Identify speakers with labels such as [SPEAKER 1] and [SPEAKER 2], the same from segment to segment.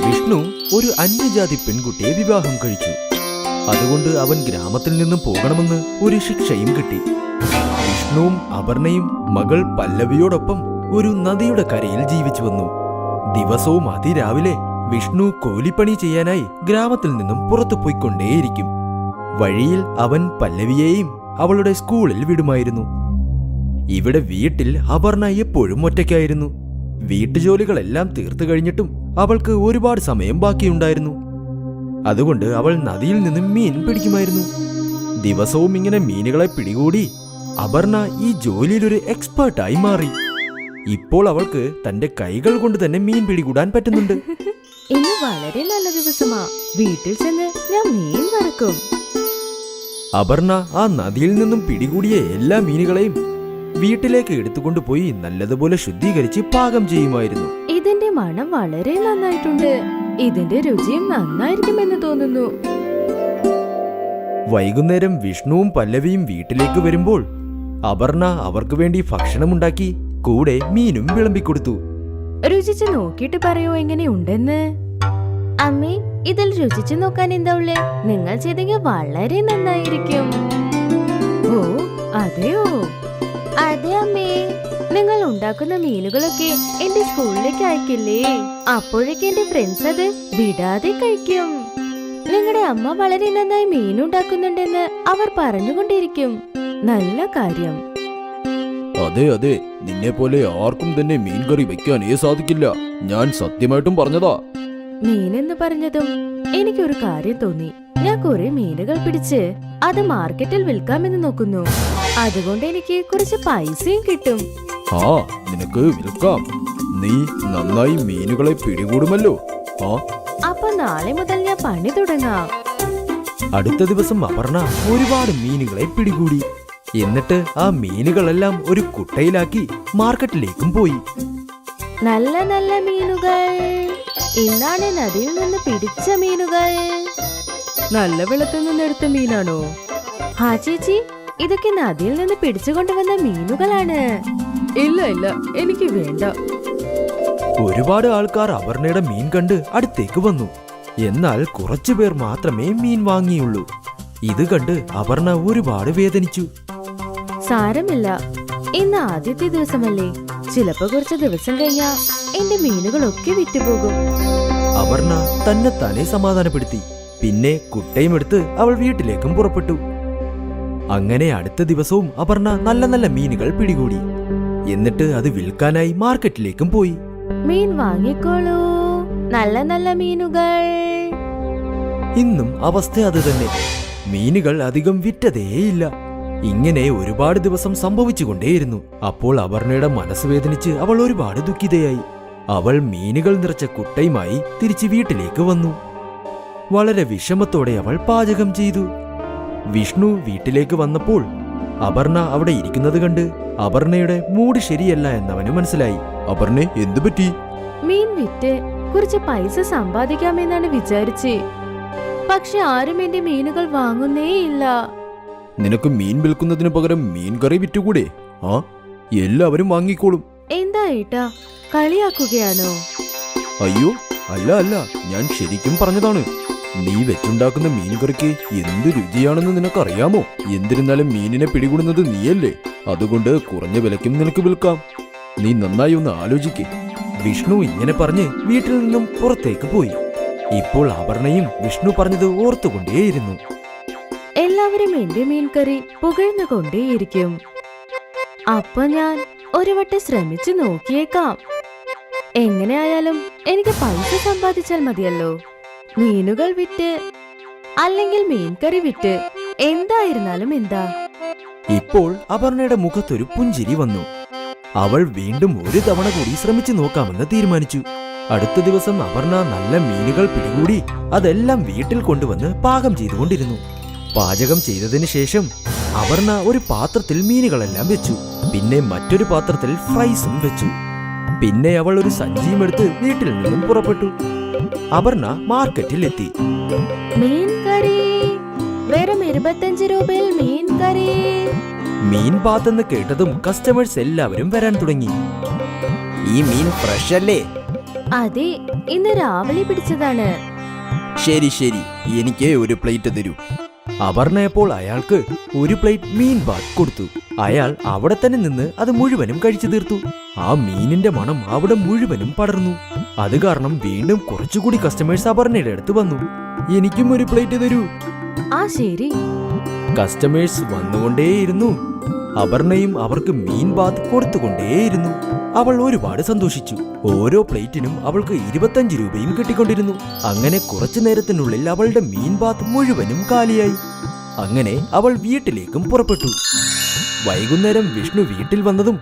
[SPEAKER 1] വിഷ്ണു ഒരു അന്യജാതി പെൺകുട്ടിയെ വിവാഹം കഴിച്ചു. അതുകൊണ്ട് അവൻ ഗ്രാമത്തിൽ നിന്നും പോകണമെന്ന് ഒരു ശിക്ഷയും കിട്ടി. വിഷ്ണുവും അപർണയും മകൾ പല്ലവിയോടൊപ്പം ഒരു നദിയുടെ കരയിൽ ജീവിച്ചു വന്നു. ദിവസവും അതിരാവിലെ വിഷ്ണു കൂലിപ്പണി ചെയ്യാനായി ഗ്രാമത്തിൽ നിന്നും പുറത്തു പോയിക്കൊണ്ടേയിരിക്കും. വഴിയിൽ അവൻ പല്ലവിയെയും അവളുടെ സ്കൂളിൽ വിടുമായിരുന്നു. ഇവിടെ വീട്ടിൽ അപർണ എപ്പോഴും ഒറ്റയ്ക്കായിരുന്നു. വീട്ടുജോലികളെല്ലാം തീർത്തു കഴിഞ്ഞിട്ടും അവൾക്ക് ഒരുപാട് സമയം ബാക്കിയുണ്ടായിരുന്നു. അതുകൊണ്ട് അവൾ നദിയിൽ നിന്നും മീൻ പിടിക്കുമായിരുന്നു. ദിവസവും ഇങ്ങനെ മീനുകളെ പിടികൂടി അപർണ ഈ ജോലിയിലൊരു എക്സ്പേർട്ടായി മാറി. ഇപ്പോൾ അവൾക്ക് തന്റെ കൈകൾ കൊണ്ട് തന്നെ മീൻ പിടികൂടാൻ പറ്റുന്നുണ്ട്.
[SPEAKER 2] ഇന്ന് വളരെ നല്ല ദിവസമാ. വീട്ടിൽ ചെന്ന് ഞാൻ മീൻ വറക്കും.
[SPEAKER 1] അപർണ ആ നദിയിൽ നിന്നും പിടികൂടിയ എല്ലാ മീനുകളെയും വീട്ടിലേക്ക് എടുത്തുകൊണ്ടുപോയി നല്ലതുപോലെ ശുദ്ധീകരിച്ച് പാകം ചെയ്യുമായിരുന്നു.
[SPEAKER 2] ഇതിന്റെ മണം വളരെ നന്നായിട്ടുണ്ട്. ഇതിന്റെ രുചിയും നന്നായിരിക്കുമെന്ന് തോന്നുന്നു.
[SPEAKER 1] വൈകുന്നേരം വിഷ്ണുവും പല്ലവിയും വീട്ടിലേക്ക് വരുമ്പോൾ അപർണ അവർക്ക് വേണ്ടി ഭക്ഷണമുണ്ടാക്കി കൂടെ മീനും വിളമ്പിക്കൊടുത്തു.
[SPEAKER 2] രുചിച്ച് നോക്കിയിട്ട് പറയോ എങ്ങനെയുണ്ടെന്ന്. അമ്മേ, ഇതിൽ രുചിച്ചു നോക്കാൻ എന്താ ഉള്ളേ? നിങ്ങൾ ചെയ്തെങ്കിൽ വളരെ നന്നായിരിക്കും. ഓ അതെയോ? അതെ അമ്മേ. നിങ്ങൾ ഉണ്ടാക്കുന്ന മീനുകളൊക്കെ എന്റെ സ്കൂളിലേക്ക് അയക്കില്ലേ? അപ്പോഴേക്ക് എന്റെ ഫ്രണ്ട്സ് അത് വിടാതെ കഴിക്കും. നിങ്ങളുടെ അമ്മ വളരെ നന്നായി മീനുണ്ടാക്കുന്നുണ്ടെന്ന് അവർ പറഞ്ഞുകൊണ്ടിരിക്കും. നല്ല കാര്യം.
[SPEAKER 1] അതെ അതെ, നിന്നെ പോലെ ആർക്കും തന്നെ മീൻ കറി വെക്കാനേ സാധിക്കില്ല. ഞാൻ സത്യമായിട്ടും പറഞ്ഞതാ.
[SPEAKER 2] മീനെന്ന് പറഞ്ഞതും എനിക്കൊരു കാര്യം തോന്നി. ഞാൻ കുറെ മീനുകൾ പിടിച്ച് അത് മാർക്കറ്റിൽ വിൽക്കാമെന്ന് നോക്കുന്നു. അതുകൊണ്ട് എനിക്ക് കുറച്ച് പൈസയും കിട്ടും.
[SPEAKER 1] ആ, നിനക്ക് വിൽക്കാം. നീ നന്നായി മീനുകളെ പിടികൂടുമല്ലോ.
[SPEAKER 2] അപ്പൊ നാളെ മുതൽ ഞാൻ പണി തുടങ്ങാം.
[SPEAKER 1] അടുത്ത ദിവസം അപർണ ഒരുപാട് മീനുകളെ പിടികൂടി. എന്നിട്ട് ആ മീനുകളെല്ലാം ഒരു കുട്ടയിലാക്കി മാർക്കറ്റിലേക്കും പോയി.
[SPEAKER 2] നല്ല നല്ല മീനുകൾ. ഇന്നാണ് നദിയിൽ നിന്ന് പിടിച്ച മീനുകൾ. നല്ല വെള്ളത്തിൽ നിന്ന് എടുത്ത മീനാണോ? ഹാ ചേച്ചി, ഇതൊക്കെ നദിയിൽ നിന്ന് പിടിച്ചുകൊണ്ടുവന്ന മീനുകളാണ്. ഇല്ല ഇല്ല, എനിക്ക് വേണ്ട.
[SPEAKER 1] ഒരുപാട് ആൾക്കാർ അപർണയുടെ മീൻ കണ്ട് അടുത്തേക്ക് വന്നു. എന്നാൽ കുറച്ചുപേർ മാത്രമേ മീൻ വാങ്ങിയുള്ളൂ. ഇത് കണ്ട് അപർണ ഒരുപാട് വേദനിച്ചു.
[SPEAKER 2] സാരമില്ല, ഇന്ന് ആദ്യത്തെ ദിവസമല്ലേ. ചിലപ്പോ കുറച്ച് ദിവസം കഴിഞ്ഞാ എന്റെ മീനുകളൊക്കെ വിറ്റുപോകും.
[SPEAKER 1] അപർണ തന്നെത്താനെ സമാധാനപ്പെടുത്തി. പിന്നെ കുട്ടയും എടുത്ത് അവൾ വീട്ടിലേക്കും പുറപ്പെട്ടു. അങ്ങനെ അടുത്ത ദിവസവും അപർണ നല്ല നല്ല മീനുകൾ പിടികൂടി. എന്നിട്ട് അത് വിൽക്കാനായി മാർക്കറ്റിലേക്കും പോയി.
[SPEAKER 2] മീൻ വാങ്ങിക്കോളൂ, നല്ല നല്ല മീനുകൾ.
[SPEAKER 1] ഇന്നും അവസ്ഥ അത് തന്നെ. മീനുകൾ അധികം വിറ്റതേയില്ല. ഇങ്ങനെ ഒരുപാട് ദിവസം സംഭവിച്ചുകൊണ്ടേയിരുന്നു. അപ്പോൾ അപർണയുടെ മനസ്സ് വേദനിച്ച് അവൾ ഒരുപാട് ദുഃഖിതയായി. അവൾ മീനുകൾ നിറച്ച കുട്ടയുമായി തിരിച്ച് വീട്ടിലേക്ക് വന്നു. വളരെ വിഷമത്തോടെ അവൾ പാചകം ചെയ്തു. വിഷ്ണു വീട്ടിലേക്ക് വന്നപ്പോൾ അപർണ അവിടെ ഇരിക്കുന്നത് കണ്ട് അപർണയുടെ മൂഡ് ശരിയല്ല എന്നവന് മനസ്സിലായി. അപർണെ, എന്തു പറ്റി?
[SPEAKER 2] മീൻ വിറ്റ് കുറച്ച് പൈസ സമ്പാദിക്കാമെന്നാണ് വിചാരിച്ചേ. പക്ഷെ ആരും എന്റെ മീനുകൾ വാങ്ങുന്നേയില്ല.
[SPEAKER 1] നിനക്ക് മീൻ വിൽക്കുന്നതിന് പകരം മീൻ കറി വിറ്റുകൂടെ? ആ, എല്ലാവരും വാങ്ങിക്കോളും.
[SPEAKER 2] എന്താ ഏട്ടാ, കളിയാക്കുകയാണോ?
[SPEAKER 1] അയ്യോ, അല്ല അല്ല, ഞാൻ ശരിക്കും പറഞ്ഞതാണ്. നീ വെച്ചുണ്ടാക്കുന്ന മീൻ കറിക്ക് എന്ത് രുചിയാണെന്ന് നിനക്കറിയാമോ? എന്നിരുന്നാലും മീനിനെ പിടികൂടുന്നത് നീയല്ലേ. അതുകൊണ്ട് കുറഞ്ഞ വിലയ്ക്കും നിനക്ക് വിൽക്കാം. നീ നന്നായി ഒന്ന് ആലോചിക്കേ. വിഷ്ണു ഇങ്ങനെ പറഞ്ഞ് വീട്ടിൽ നിന്നും പുറത്തേക്ക് പോയി. ഇപ്പോൾ അപർണയും വിഷ്ണു പറഞ്ഞത് ഓർത്തുകൊണ്ടേയിരുന്നു.
[SPEAKER 2] എല്ലാവരും എന്റെ മീൻ കറി പുകഴ്ന്നുകൊണ്ടേയിരിക്കും. അപ്പൊ ഞാൻ ഒരു വട്ടം ശ്രമിച്ചു നോക്കിയേക്കാം. എങ്ങനെയായാലും എനിക്ക് പൈസ സമ്പാദിച്ചാൽ മതിയല്ലോ. മീനുകൾ വിറ്റ് അല്ലെങ്കിൽ മീൻകറി വിറ്റ് എന്തായിരുന്നാലും എന്താ.
[SPEAKER 1] ഇപ്പോൾ അപർണയുടെ മുഖത്തൊരു പുഞ്ചിരി വന്നു. അവൾ വീണ്ടും ഒരു തവണ കൂടി ശ്രമിച്ചു നോക്കാമെന്ന് തീരുമാനിച്ചു. അടുത്ത ദിവസം അപർണ നല്ല മീനുകൾ പിടികൂടി അതെല്ലാം വീട്ടിൽ കൊണ്ടുവന്ന് പാകം ചെയ്തുകൊണ്ടിരുന്നു. പാചകം ചെയ്തതിനു ശേഷം അപർണ ഒരു പാത്രത്തിൽ മീനുകളെല്ലാം വെച്ചു. പിന്നെ മറ്റൊരു പാത്രത്തിൽ ഫ്രൈസും വെച്ചു. പിന്നെ അവൾ ഒരു സഞ്ചിയും എടുത്ത് വീട്ടിൽ നിന്നും പുറപ്പെട്ടു. അപർണ മാർക്കറ്റിൽ എത്തി.
[SPEAKER 2] മീൻ കറി വെറും 25 രൂപയിൽ മീൻ കറി.
[SPEAKER 1] മീൻ പാത്തെന്ന് കേട്ടതും കസ്റ്റമേഴ്സ് എല്ലാവരും വരാൻ തുടങ്ങി. ഈ മീൻ ഫ്രഷ് അല്ലേ?
[SPEAKER 2] അതെ, ഇന്ന് രാവിലെ പിടിച്ചതാണ്.
[SPEAKER 1] ശരി ശരി, എനിക്ക് ഒരു പ്ലേറ്റ് തരൂ. അപർണയപ്പോൾ അയാൾക്ക് ഒരു പ്ലേറ്റ് മീൻ ബാത്ത് കൊടുത്തു. അയാൾ അവിടെ തന്നെ നിന്ന് അത് മുഴുവനും കഴിച്ചു തീർത്തു. ആ മീനിന്റെ മണം അവിടെ മുഴുവനും പടർന്നു. അത് കാരണം വീണ്ടും കുറച്ചുകൂടി കസ്റ്റമേഴ്സ് അപർണയുടെ അടുത്ത് വന്നു. എനിക്കും ഒരു പ്ലേറ്റ് തരൂ.
[SPEAKER 2] ആ ശരി.
[SPEAKER 1] കസ്റ്റമേഴ്സ് വന്നുകൊണ്ടേയിരുന്നു. അപർണയും അവർക്ക് മീൻ ബാത്ത് കൊടുത്തുകൊണ്ടേയിരുന്നു. അവൾ ഒരുപാട് സന്തോഷിച്ചു. ഓരോ പ്ലേറ്റിനും അവൾക്ക് 25 രൂപയും കിട്ടിക്കൊണ്ടിരുന്നു. അങ്ങനെ കുറച്ചു നേരത്തിനുള്ളിൽ അവളുടെ മീൻ ബാത്ത് മുഴുവനും കാലിയായി. അങ്ങനെ അവൾ വീട്ടിലേക്കും പുറപ്പെട്ടു. വൈകുന്നേരം വിഷ്ണു വീട്ടിൽ വന്നതും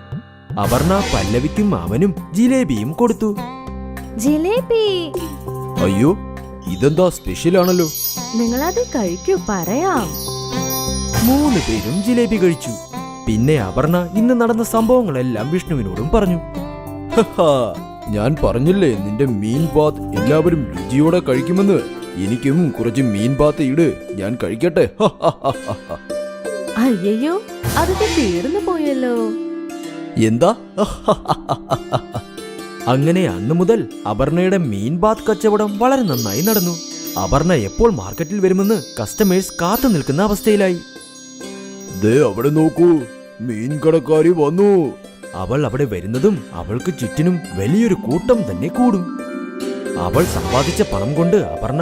[SPEAKER 1] അപർണ പല്ലവിക്കും അവനും ജിലേബിയും കൊടുത്തു.
[SPEAKER 2] ജിലേബി.
[SPEAKER 1] അയ്യോ, ഇതെന്താ സ്പെഷ്യൽ ആണല്ലോ.
[SPEAKER 2] നിങ്ങളത് കഴിക്കൂ, പറയാം.
[SPEAKER 1] 3 പേരും ജിലേബി കഴിച്ചു. പിന്നെ അപർണ ഇന്ന് നടന്ന സംഭവങ്ങളെല്ലാം വിഷ്ണുവിനോടും പറഞ്ഞു. ഞാൻ പറഞ്ഞില്ലേ നിന്റെ മീൻ ബാത്ത് എല്ലാവരും രുചിയോടെ കഴിക്കുമെന്ന്. എനിക്കും കുറച്ച് മീൻ ബാത്ത് ഇട്, ഞാൻ കഴിക്കട്ടെ.
[SPEAKER 2] അയ്യോ, അതൊക്കെ തീർന്നു പോയല്ലോ.
[SPEAKER 1] എന്താ? അങ്ങനെ അന്നു മുതൽ അപർണയുടെ മീൻ ബാത്ത് കച്ചവടം വളരെ നന്നായി നടന്നു. അപർണ എപ്പോൾ മാർക്കറ്റിൽ വരുമെന്ന് കസ്റ്റമേഴ്സ് കാത്തു നിൽക്കുന്ന അവസ്ഥയിലായി. ദേ അവിടെ നോക്കൂ, മീൻ കടക്കാരി വന്നു. അവൾ അവിടെ വരുന്നതും അവൾക്ക് ചുറ്റിനും വലിയൊരു കൂട്ടം തന്നെ കൂടും. അവൾ സമ്പാദിച്ച പണം കൊണ്ട് അപർണ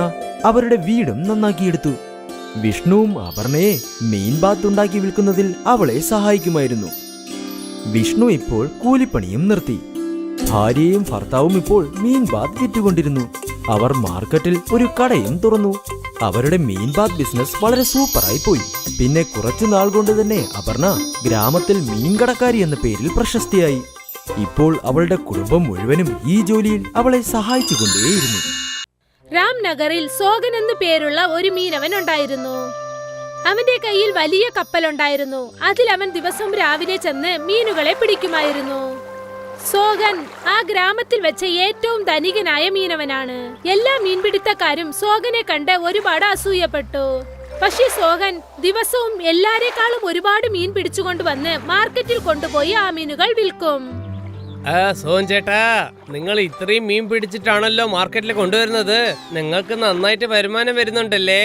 [SPEAKER 1] അവരുടെ വീടും നന്നാക്കിയെടുത്തു. വിഷ്ണുവും അപർണയെ മീൻ ബാത്ത് ഉണ്ടാക്കി വിൽക്കുന്നതിൽ അവളെ സഹായിക്കുമായിരുന്നു. വിഷ്ണു ഇപ്പോൾ കൂലിപ്പണിയും നിർത്തി. ഭാര്യയും ഭർത്താവും ഇപ്പോൾ മീൻ ബാത്ത് വിറ്റുകൊണ്ടിരുന്നു. അവർ മാർക്കറ്റിൽ ഒരു കടയും തുറന്നു. അവരുടെ മീൻ ബാത്ത് ബിസിനസ് വളരെ സൂപ്പറായി പോയി. പിന്നെ കുറച്ചു നാൾ കൊണ്ട് തന്നെ അപർണ ഗ്രാമത്തിൽ മീൻ കടക്കാരി എന്ന പേരിൽ പ്രശസ്തിയായി. ഇപ്പോൾ അവളുടെ കുടുംബം മുഴുവനും ഈ ജോലിയിൽ അവളെ സഹായിച്ചുകൊണ്ടേയിരുന്നു.
[SPEAKER 3] രാംനഗറിൽ സോഗൻ എന്നു പേരുള്ള ഒരു മീനവൻ ഉണ്ടായിരുന്നു. അവന്റെ കയ്യിൽ വലിയ കപ്പലുണ്ടായിരുന്നു. അതിൽ അവൻ ദിവസവും രാവിലെ ചെന്ന് മീനുകളെ പിടിക്കുമായിരുന്നു. സോഗൻ ആ ഗ്രാമത്തിൽ വെച്ച ഏറ്റവും ധനികനായ മീനവനാണ്. എല്ലാ മീൻപിടുത്തക്കാരും സോഗനെ കണ്ട് ഒരുപാട് അസൂയപ്പെട്ടു. പക്ഷേ സോഗൻ ദിവസവും എല്ലാരെക്കാളും ഒരുപാട് മീൻ പിടിച്ചുകൊണ്ടുവന്ന് മാർക്കറ്റിൽ കൊണ്ടുപോയി ആ മീനുകൾ വിൽക്കും.
[SPEAKER 4] സോൻ ചേട്ടാ, നിങ്ങൾ ഇത്രയും മീൻ പിടിച്ചിട്ടാണല്ലോ മാർക്കറ്റിൽ കൊണ്ടുവരുന്നത്. നിങ്ങൾക്ക് നന്നായിട്ട് വരുമാനം വരുന്നുണ്ടല്ലേ?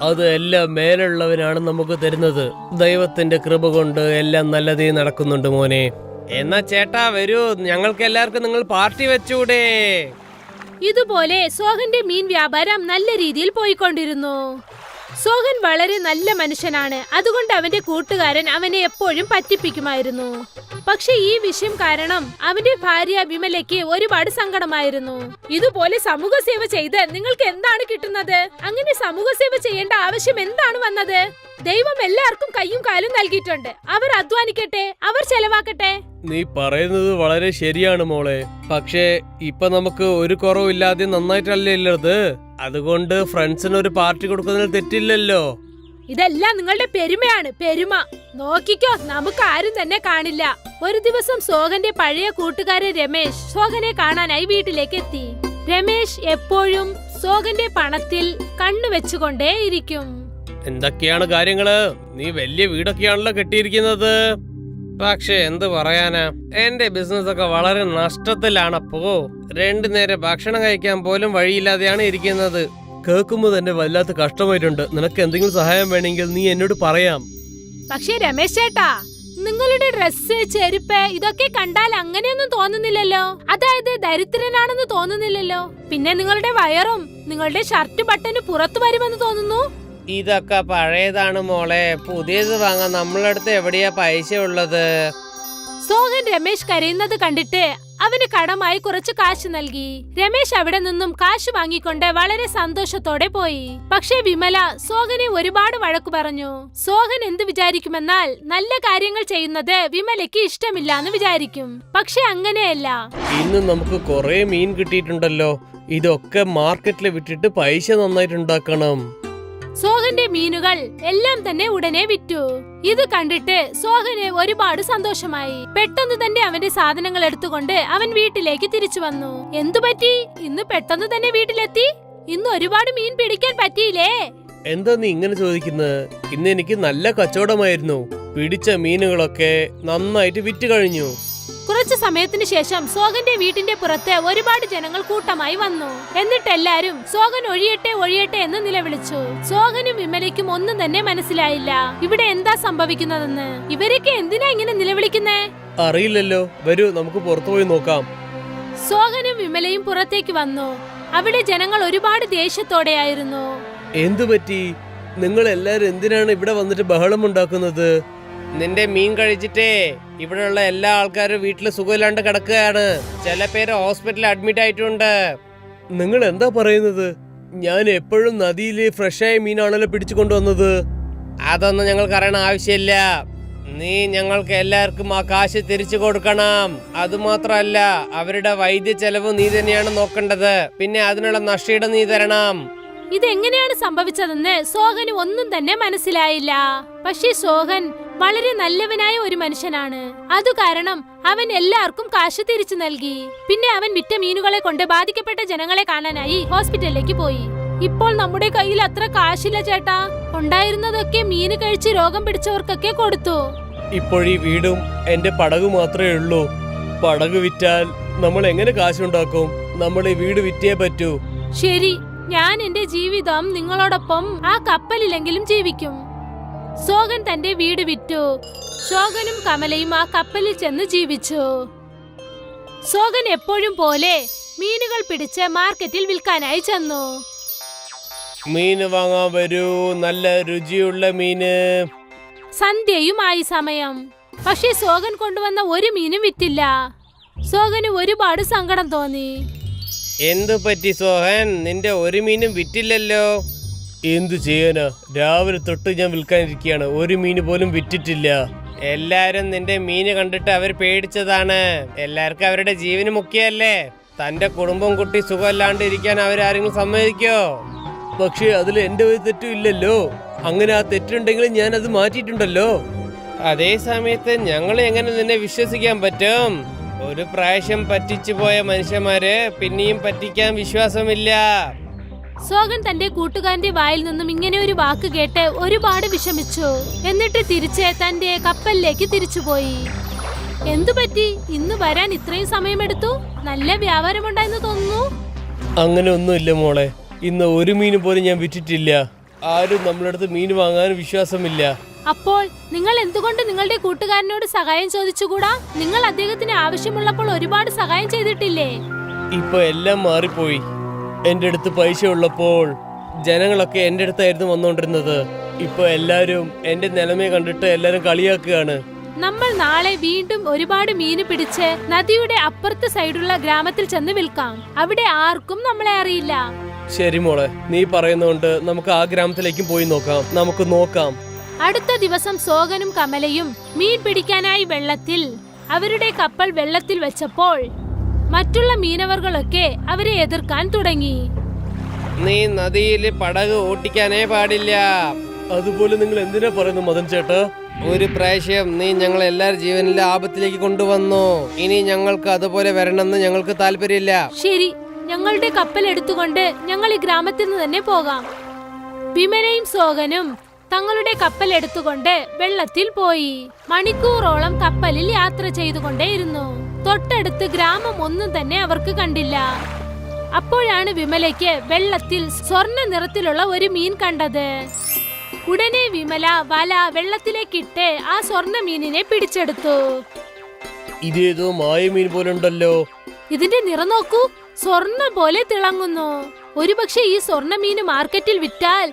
[SPEAKER 4] അത് എല്ലാം മേലുള്ളവനാണ് നമുക്ക് തരുന്നത്. ദൈവത്തിന്റെ കൃപ കൊണ്ട് എല്ലാം നല്ലതേ നടക്കുന്നുണ്ട് മോനെ. എന്നാ ചേട്ടാ വരൂ, ഞങ്ങൾക്ക് എല്ലാവർക്കും നിങ്ങൾ പാർട്ടി വെച്ചൂടെ?
[SPEAKER 3] ഇതുപോലെ സോഗന്റെ മീൻ വ്യാപാരം നല്ല രീതിയിൽ പോയിക്കൊണ്ടിരുന്നു. സോഗൻ വളരെ നല്ല മനുഷ്യനാണ്. അതുകൊണ്ട് അവന്റെ കൂട്ടുകാരൻ അവനെ എപ്പോഴും പറ്റിപ്പിക്കുമായിരുന്നു. പക്ഷെ ഈ വിഷയം കാരണം അവന്റെ ഭാര്യ വിമലയ്ക്ക് ഒരുപാട് സങ്കടമായിരുന്നു. ഇതുപോലെ സമൂഹ സേവ ചെയ്ത് നിങ്ങൾക്ക് എന്താണ് കിട്ടുന്നത്? അങ്ങനെ സമൂഹ സേവ ചെയ്യേണ്ട ആവശ്യം എന്താണ് വന്നത്? ദൈവം എല്ലാവർക്കും കയ്യും കാലും നൽകിയിട്ടുണ്ട്. അവർ അധ്വാനിക്കട്ടെ, അവർ ചെലവാക്കട്ടെ.
[SPEAKER 4] നീ പറയുന്നത് വളരെ ശരിയാണ് മോളെ. പക്ഷേ ഇപ്പൊ നമുക്ക് ഒരു കുറവില്ലാതെ നന്നായിട്ടല്ലേ ഉള്ളത്. അതുകൊണ്ട് ഫ്രണ്ട്സിന് ഒരു പാർട്ടി കൊടുക്കുന്നതിൽ തെറ്റില്ലല്ലോ.
[SPEAKER 3] ഇതെല്ലാം നിങ്ങളുടെ പെരുമയാണ്, പെരുമ. നോക്കിക്കോ, നമുക്ക് ആരും തന്നെ കാണില്ല. ഒരു ദിവസം സോഗന്റെ പഴയ കൂട്ടുകാരൻ രമേശ് സോഗനെ കാണാനായി വീട്ടിലേക്ക് എത്തി. രമേശ് എപ്പോഴും സോഗന്റെ പണത്തിൽ കണ്ണു വെച്ചുകൊണ്ടേയിരിക്കും.
[SPEAKER 4] എന്തൊക്കെയാണ് കാര്യങ്ങള്? നീ വലിയ വീടൊക്കെയാണല്ലോ കെട്ടിയിരിക്കുന്നത്. പക്ഷെ എന്ത് പറയാനാ, എന്റെ ബിസിനസ് ഒക്കെ വളരെ നഷ്ടത്തിലാണപ്പോ. 2 നേരം ഭക്ഷണം കഴിക്കാൻ പോലും വഴിയില്ലാതെയാണ് ഇരിക്കുന്നത്. കേൾക്കുമ്പോ തന്നെ വല്ലാത്ത കഷ്ടമായിട്ടുണ്ട്. നിനക്ക് എന്തെങ്കിലും സഹായം വേണമെങ്കിൽ നീ എന്നോട് പറയാം.
[SPEAKER 3] പക്ഷേ രമേശ് ചേട്ടാ, നിങ്ങളുടെ ഡ്രസ്സ്, ചെരുപ്പ് ഇതൊക്കെ കണ്ടാൽ അങ്ങനെയൊന്നും തോന്നുന്നില്ലല്ലോ. അതായത് ദരിദ്രനാണെന്ന് തോന്നുന്നില്ലല്ലോ. പിന്നെ നിങ്ങളുടെ വയറും നിങ്ങളുടെ ഷർട്ട് ബട്ടന് പുറത്തു വരുമെന്ന് തോന്നുന്നു.
[SPEAKER 4] ഇതൊക്കെ പഴയതാണ് മോളെ. പുതിയത് വാങ്ങാൻ നമ്മളടുത്ത് എവിടെയാ പൈസ ഉള്ളത്?
[SPEAKER 3] സോഗൻ രമേശ് കരയുന്നത് കണ്ടിട്ട് അവന് കടമായി കുറച്ച് കാശ് നൽകി. രമേശ് അവിടെ നിന്നും കാശ് വാങ്ങിക്കൊണ്ട് വളരെ സന്തോഷത്തോടെ പോയി. പക്ഷേ വിമല സോഗനെ ഒരുപാട് വഴക്കു പറഞ്ഞു. സോഗൻ എന്ത് വിചാരിക്കുമെന്നാൽ നല്ല കാര്യങ്ങൾ ചെയ്യുന്നത് വിമലയ്ക്ക് ഇഷ്ടമില്ലാന്ന് വിചാരിക്കും. പക്ഷെ അങ്ങനെയല്ല.
[SPEAKER 4] ഇന്ന് നമുക്ക് കുറെ മീൻ കിട്ടിയിട്ടുണ്ടല്ലോ. ഇതൊക്കെ മാർക്കറ്റിൽ വിറ്റിട്ട് പൈസ നന്നായിട്ടുണ്ടാക്കണം.
[SPEAKER 3] സോഗന്റെ മീനുകൾ എല്ലാം തന്നെ ഉടനെ വിറ്റു. ഇത് കണ്ടിട്ട് സോഗന് ഒരുപാട് സന്തോഷമായി. പെട്ടെന്ന് തന്നെ അവന്റെ സാധനങ്ങൾ എടുത്തുകൊണ്ട് അവൻ വീട്ടിലേക്ക് തിരിച്ചു വന്നു. എന്തുപറ്റി? ഇന്ന് പെട്ടെന്ന് തന്നെ വീട്ടിലെത്തി? ഇന്ന് ഒരുപാട് മീൻ പിടിക്കാൻ പറ്റിയില്ലേ?
[SPEAKER 4] എന്താ നീ ഇങ്ങനെ ചോദിക്കുന്നത്? ഇന്ന് എനിക്ക് നല്ല കച്ചവടമായിരുന്നു. പിടിച്ച മീനുകളൊക്കെ നന്നായിട്ട് വിറ്റ് കഴിഞ്ഞു.
[SPEAKER 3] കുറച്ചു സമയത്തിന് ശേഷം സോഹന്റെ വീട്ടിന്റെ പുറത്ത് ഒരുപാട് ജനങ്ങൾ കൂട്ടമായി വന്നു. എന്നിട്ട് എല്ലാരും സോഹൻ ഒഴിയട്ടെ ഒഴിയട്ടെ എന്ന് നിലവിളിച്ചു. സോഹനും വിമലയ്ക്കും ഒന്നും തന്നെ മനസ്സിലായില്ല ഇവിടെ എന്താ സംഭവിക്കുന്നതെന്ന്. ഇവരൊക്കെ എന്തിനാ ഇങ്ങനെ നിലവിളിക്കുന്നേ?
[SPEAKER 4] അറിയില്ലല്ലോ, വരൂ നമുക്ക് പുറത്തുപോയി നോക്കാം.
[SPEAKER 3] സോഹനും വിമലയും പുറത്തേക്ക് വന്നു. അവിടെ ജനങ്ങൾ ഒരുപാട് ദേഷ്യത്തോടെയായിരുന്നു.
[SPEAKER 4] എന്തു പറ്റി? നിങ്ങൾ എല്ലാരും എന്തിനാണ് ഇവിടെ വന്നിട്ട് ബഹളം ഉണ്ടാക്കുന്നത്? നിന്റെ മീൻ കഴിച്ചിട്ടേ ഇവിടെയുള്ള എല്ലാ ആൾക്കാരും വീട്ടിൽ സുഖമില്ലാണ്ട് കിടക്കുകയാണ്. ചില പേര് ഹോസ്പിറ്റലിൽ അഡ്മിറ്റ് ആയിട്ടുണ്ട്. നിങ്ങൾ എന്താ പറയുന്നത്? ഞാൻ എപ്പോഴും നദിയിലെ ഫ്രഷായ മീനാണല്ലോ പിടിച്ചു കൊണ്ടുവന്നത്. അതൊന്നും ഞങ്ങൾക്ക് അറിയണ ആവശ്യമില്ല. നീ ഞങ്ങൾക്ക് എല്ലാവർക്കും ആ കാശ് തിരിച്ചു കൊടുക്കണം. അതുമാത്രമല്ല, അവരുടെ വൈദ്യ ചെലവ് നീ തന്നെയാണ് നോക്കേണ്ടത്. പിന്നെ അതിനുള്ള നഷ്ടം നീ തരണം.
[SPEAKER 3] ഇതെങ്ങനെയാണ് സംഭവിച്ചതെന്ന് സോഹന് ഒന്നും തന്നെ മനസ്സിലായില്ല. പക്ഷേ സോഹൻ വളരെ നല്ലവനായ ഒരു മനുഷ്യനാണ്. അതു കാരണം അവൻ എല്ലാവർക്കും കാശ് തിരിച്ചു നൽകി. പിന്നെ അവൻ വിറ്റ മീനുകളെ കൊണ്ട് ബാധിക്കപ്പെട്ട ജനങ്ങളെ കാണാനായി ഹോസ്പിറ്റലിലേക്ക് പോയി. ഇപ്പോൾ നമ്മുടെ കയ്യിൽ അത്ര കാശില്ല ചേട്ടാ. ഉണ്ടായിരുന്നതൊക്കെ മീന് കഴിച്ച് രോഗം പിടിച്ചവർക്കൊക്കെ കൊടുത്തു.
[SPEAKER 4] ഇപ്പോഴീ വീടും എന്റെ പടകു മാത്രമേ ഉള്ളൂ. പടക് വിറ്റാൽ നമ്മൾ എങ്ങനെ കാശുണ്ടാക്കും? നമ്മൾ ഈ വീട് വിറ്റേ പറ്റൂ.
[SPEAKER 3] ശരി, ഞാൻ എന്റെ ജീവിതം നിങ്ങളോടൊപ്പം ആ കപ്പലിലെങ്കിലും ജീവിക്കും. സോഹൻ തന്റെ വീട് വിറ്റു. സോഹനും കമലയും ആ കപ്പലിൽ ചെന്ന് ജീവിച്ചു. സോഹൻ എപ്പോഴും പോലെ മീനുകൾ പിടിച്ച് മാർക്കറ്റിൽ വിൽക്കാനായി ചെന്നു.
[SPEAKER 4] മീന് വാങ്ങാൻ വരൂ, നല്ല രുചിയുള്ള മീന്.
[SPEAKER 3] സന്ധ്യയുമായി സമയം. പക്ഷേ സോഹൻ കൊണ്ടുവന്ന ഒരു മീനും വിറ്റില്ല. സോഹന് ഒരുപാട് സങ്കടം തോന്നി.
[SPEAKER 4] എന്തു പറ്റി സോഹൻ? നിന്റെ ഒരു മീനും വിറ്റില്ലല്ലോ. എന്തു ചെയ്യാനാ, രാവിലെ തൊട്ട് ഞാൻ വിൽക്കാനിരിക്കുകയാണ്. ഒരു മീന് പോലും വിറ്റിട്ടില്ല. എല്ലാരും നിന്റെ മീന് കണ്ടിട്ട് അവർ പേടിച്ചതാണ്. എല്ലാവർക്കും അവരുടെ ജീവന് മുഖ്യമല്ലേ. തന്റെ കുടുംബം കുട്ടി സുഖമല്ലാണ്ട് ഇരിക്കാൻ അവരാരെങ്കിലും സമ്മതിക്കോ? പക്ഷേ അതിൽ എന്റെ ഒരു തെറ്റും ഇല്ലല്ലോ. അങ്ങനെ ആ തെറ്റുണ്ടെങ്കിൽ ഞാൻ അത് മാറ്റിയിട്ടുണ്ടല്ലോ. അതേ സമയത്ത് ഞങ്ങൾ എങ്ങനെ നിന്നെ വിശ്വസിക്കാൻ പറ്റും? ഒരു പ്രാവശ്യം പറ്റിച്ചു പോയ മനുഷ്യന്മാര് പിന്നെയും പറ്റിക്കാൻ വിശ്വാസമില്ല.
[SPEAKER 3] സോഹൻ തന്റെ കൂട്ടുകാരന്റെ വായിൽ നിന്നും ഇങ്ങനെ ഒരു വാക്ക് കേട്ട് ഒരുപാട് വിഷമിച്ചു. എന്നിട്ട് തിരിച്ച് തന്റെ കപ്പലിലേക്ക് തിരിച്ചുപോയി. എന്തു പറ്റി? ഇന്ന് വരാൻ ഇത്രയും സമയമെടുത്തു? നല്ല വ്യാപാരമുണ്ടായെന്ന് തോന്നുന്നു.
[SPEAKER 4] അങ്ങനെ ഒന്നുമില്ല മോളെ. ഇന്ന് ഒരു മീന് പോലും ഞാൻ വിറ്റിട്ടില്ല. ആരും നമ്മളടുത്ത് മീൻ വാങ്ങാൻ വിശ്വാസമില്ല.
[SPEAKER 3] അപ്പോൾ നിങ്ങൾ എന്തുകൊണ്ട് നിങ്ങളുടെ കൂട്ടുകാരനോട് സഹായം ചോദിച്ചുകൂടാ? നിങ്ങൾ അദ്ദേഹത്തിന് ആവശ്യമുള്ളപ്പോൾ ഒരുപാട് സഹായം ചെയ്തിട്ടില്ലേ?
[SPEAKER 4] ഇപ്പൊ എല്ലാം മാറിപ്പോയി. എന്റെ അടുത്ത് പൈസ ഉള്ളപ്പോൾ ജനങ്ങളൊക്കെ എന്റെ അടുത്തായിരുന്നു വന്നോണ്ടിരുന്നത്. ഇപ്പൊ എല്ലാരും എന്റെ നിലമയെ കണ്ടിട്ട് എല്ലാരും കളിയാക്കുകയാണ്.
[SPEAKER 3] നമ്മൾ നാളെ വീണ്ടും ഒരുപാട് മീന് പിടിച്ച് നദിയുടെ അപ്പുറത്തെ സൈഡുള്ള ഗ്രാമത്തിൽ ചെന്ന് വിൽക്കാം. അവിടെ ആർക്കും നമ്മളെ അറിയില്ല.
[SPEAKER 4] ശരി മോളെ, നീ പറയുന്നോണ്ട് നമുക്ക് ആ ഗ്രാമത്തിലേക്കും പോയി നോക്കാം. നമുക്ക് നോക്കാം.
[SPEAKER 3] അടുത്ത ദിവസം സോഹനും കമലയും മീൻ പിടിക്കാനായി വെള്ളത്തിൽ അവരുടെ കപ്പൽ വെള്ളത്തിൽ വെച്ചപ്പോൾ മറ്റുള്ള മീനവർകളൊക്കെ അവരെ എതിർക്കാൻ തുടങ്ങി.
[SPEAKER 4] നീ നദിയിൽ പടക് ഓട്ടിക്കാനേ പാടില്ല. അതുപോലെ നിങ്ങൾ എന്തിനാ പറയുന്നു മദൻ ചേട്ടാ? ഒരു പ്രാവശ്യം നീ ഞങ്ങൾ എല്ലാവരും ജീവനിലെ ആപത്തിലേക്ക് കൊണ്ടുവന്നു. ഇനി ഞങ്ങൾക്ക് അതുപോലെ വരണമെന്ന് ഞങ്ങൾക്ക് താല്പര്യമില്ല.
[SPEAKER 3] ശരി, ഞങ്ങളുടെ കപ്പൽ എടുത്തുകൊണ്ട് ഞങ്ങൾ ഈ ഗ്രാമത്തിൽ നിന്ന് തന്നെ പോകാം. വിമലയും സോഹനും തങ്ങളുടെ കപ്പൽ എടുത്തുകൊണ്ട് വെള്ളത്തിൽ പോയി. മണിക്കൂറോളം കപ്പലിൽ യാത്ര ചെയ്തുകൊണ്ടേയിരുന്നു. തൊട്ടടുത്ത് ഗ്രാമം ഒന്നും തന്നെ അവർക്ക് കണ്ടില്ല. അപ്പോഴാണ് വിമലയ്ക്ക് വെള്ളത്തിൽ സ്വർണ്ണ നിറത്തിലുള്ള ഒരു മീൻ കണ്ടത്. ഉടനെ വിമല വല വെള്ളത്തിലേക്കിട്ട് ആ സ്വർണ്ണ മീനിനെ പിടിച്ചെടുത്തു.
[SPEAKER 4] ഇതേതോ മായ മീൻ പോലുണ്ടല്ലോ.
[SPEAKER 3] ഇതിന്റെ നിറം നോക്കൂ, സ്വർണ്ണ പോലെ തിളങ്ങുന്നു. ഒരുപക്ഷെ ഈ സ്വർണ്ണ മീന് മാർക്കറ്റിൽ വിറ്റാൽ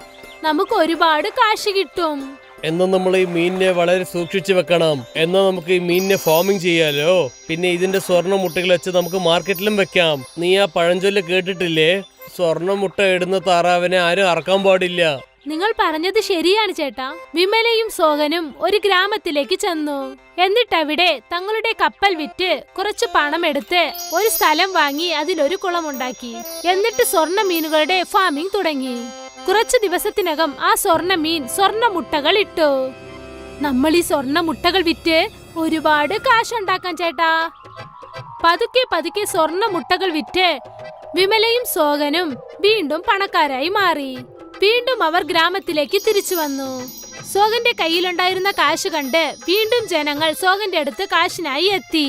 [SPEAKER 3] നമുക്ക് ഒരുപാട് കാശ് കിട്ടും.
[SPEAKER 4] എന്നാ നമ്മൾ ഈ മീനിനെ വളരെ സൂക്ഷിച്ചു വെക്കണം. എന്നാ നമുക്ക് ഈ മീനിനെ ഫാമിംഗ് ചെയ്യാലോ. പിന്നെ ഇതിന്റെ സ്വർണ്ണ മുട്ടകൾ വെച്ച് നമുക്ക് മാർക്കറ്റിലും വെക്കാം. നീ ആ പഴഞ്ചൊല്ല് കേട്ടിട്ടില്ലേ? സ്വർണ്ണ മുട്ട ഇടുന്ന താറാവിനെ ആരും അറക്കാൻ പാടില്ല.
[SPEAKER 3] നിങ്ങൾ പറഞ്ഞത് ശരിയാണ് ചേട്ടാ. വിമലയും സോഹനും ഒരു ഗ്രാമത്തിലേക്ക് ചെന്നു. എന്നിട്ടവിടെ തങ്ങളുടെ കപ്പൽ വിറ്റ് കുറച്ച് പണം എടുത്ത് ഒരു സ്ഥലം വാങ്ങി അതിലൊരു കുളമുണ്ടാക്കി. എന്നിട്ട് സ്വർണ്ണ മീനുകളുടെ ഫാമിംഗ് തുടങ്ങി. കുറച്ചു ദിവസത്തിനകം ആ സ്വർണ്ണ മീൻ സ്വർണ്ണ മുട്ടകൾ ഇട്ടു. നമ്മൾ ഈ സ്വർണ്ണ മുട്ടകൾ വിറ്റ് ഒരുപാട് കാശുണ്ടാക്കാം ചേട്ടാ. പതുക്കെ പതുക്കെ സ്വർണ്ണ മുട്ടകൾ വിറ്റ് വിമലയും സോഹനും വീണ്ടും പണക്കാരായി മാറി. വീണ്ടും അവർ ഗ്രാമത്തിലേക്ക് തിരിച്ചു വന്നു. സോഹന്റെ കയ്യിലുണ്ടായിരുന്ന കാശ് കണ്ട് വീണ്ടും ജനങ്ങൾ സോഹന്റെ അടുത്ത് കാശിനായി എത്തി.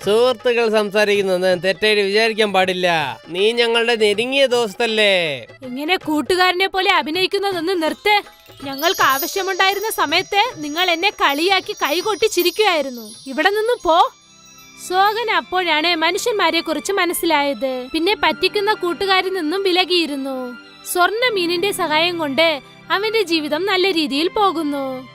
[SPEAKER 4] സുഹൃത്തുക്കൾ സംസാരിക്കുന്നത് തെറ്റായിട്ട് വിചാരിക്കാൻ പാടില്ല. നീ ഞങ്ങളുടെ നെരുങ്ങിയ ദോസ്തല്ലേ.
[SPEAKER 3] ഇങ്ങനെ കൂട്ടുകാരനെ പോലെ അഭിനയിക്കുന്നതൊന്ന് നിർത്ത്. ഞങ്ങൾക്ക് ആവശ്യമുണ്ടായിരുന്ന സമയത്ത് നിങ്ങൾ എന്നെ കളിയാക്കി കൈകൊട്ടി ചിരിക്കുകയായിരുന്നു. ഇവിടെ നിന്നും പോ. സോഹൻ അപ്പോഴാണ് മനുഷ്യന്മാരെ കുറിച്ച് മനസ്സിലായത്. പിന്നെ പറ്റിക്കുന്ന കൂട്ടുകാരിൽ നിന്നും വിലകിയിരുന്നു. സ്വർണ്ണ മീനിന്റെ സഹായം കൊണ്ട് അവന്റെ ജീവിതം നല്ല രീതിയിൽ പോകുന്നു.